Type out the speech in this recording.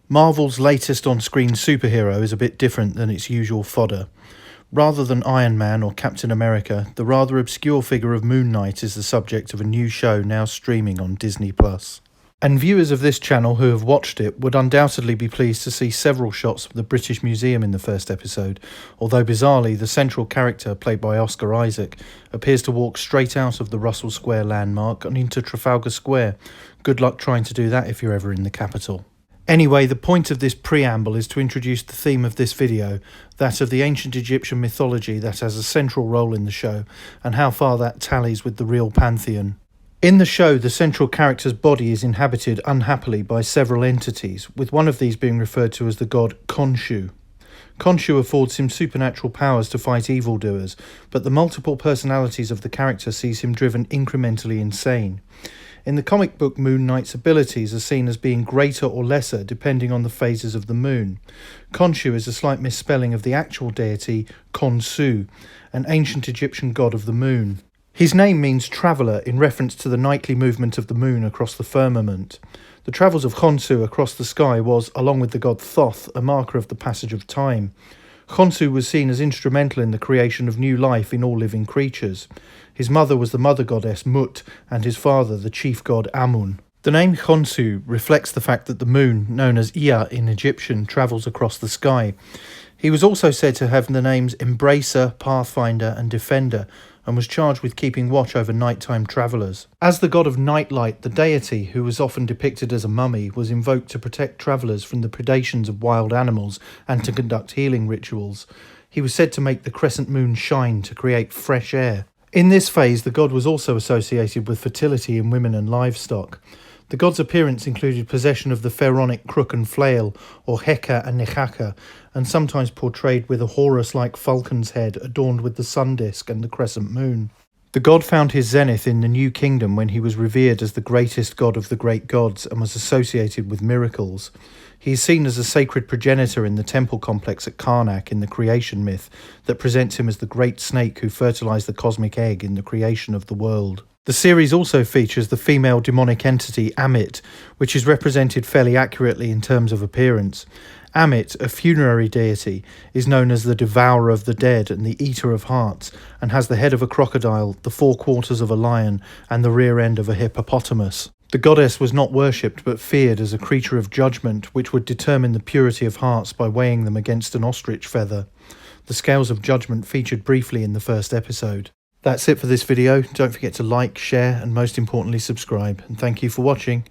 Marvel's latest on-screen superhero is a bit different than its usual fodder. Rather than Iron Man or Captain America, the rather obscure figure of Moon Knight is the subject of a new show now streaming on Disney+. And viewers of this channel who have watched it would undoubtedly be pleased to see several shots of the British Museum in the first episode, although bizarrely the central character, played by Oscar Isaac, appears to walk straight out of the Russell Square landmark and into Trafalgar Square. Good luck trying to do that if you're ever in the capital. Anyway, the point of this preamble is to introduce the theme of this video, that of the ancient Egyptian mythology that has a central role in the show, and how far that tallies with the real pantheon. In the show, the central character's body is inhabited unhappily by several entities, with one of these being referred to as the god Khonshu. Khonshu affords him supernatural powers to fight evildoers, but the multiple personalities of the character sees him driven incrementally insane. In the comic book, Moon Knight's abilities are seen as being greater or lesser depending on the phases of the moon. Khonshu is a slight misspelling of the actual deity Khonsu, an ancient Egyptian god of the moon. His name means traveller in reference to the nightly movement of the moon across the firmament. The travels of Khonsu across the sky was, along with the god Thoth, a marker of the passage of time. Khonsu was seen as instrumental in the creation of new life in all living creatures. His mother was the mother goddess Mut, and his father the chief god Amun. The name Khonsu reflects the fact that the moon, known as Ea in Egyptian, travels across the sky. He was also said to have the names Embracer, Pathfinder and Defender, and was charged with keeping watch over nighttime travellers. As the god of nightlight, the deity, who was often depicted as a mummy, was invoked to protect travellers from the predations of wild animals and to conduct healing rituals. He was said to make the crescent moon shine to create fresh air. In this phase, the god was also associated with fertility in women and livestock. The god's appearance included possession of the pharaonic crook and flail, or Heka and Nechaka, and sometimes portrayed with a Horus-like falcon's head adorned with the sun disk and the crescent moon. The god found his zenith in the New Kingdom when he was revered as the greatest god of the great gods and was associated with miracles. He is seen as a sacred progenitor in the temple complex at Karnak in the creation myth that presents him as the great snake who fertilized the cosmic egg in the creation of the world. The series also features the female demonic entity Amit, which is represented fairly accurately in terms of appearance. Amit, a funerary deity, is known as the devourer of the dead and the eater of hearts, and has the head of a crocodile, the forequarters of a lion, and the rear end of a hippopotamus. The goddess was not worshipped but feared as a creature of judgment which would determine the purity of hearts by weighing them against an ostrich feather. The scales of judgment featured briefly in the first episode. That's it for this video. Don't forget to like, share and most importantly subscribe, and thank you for watching.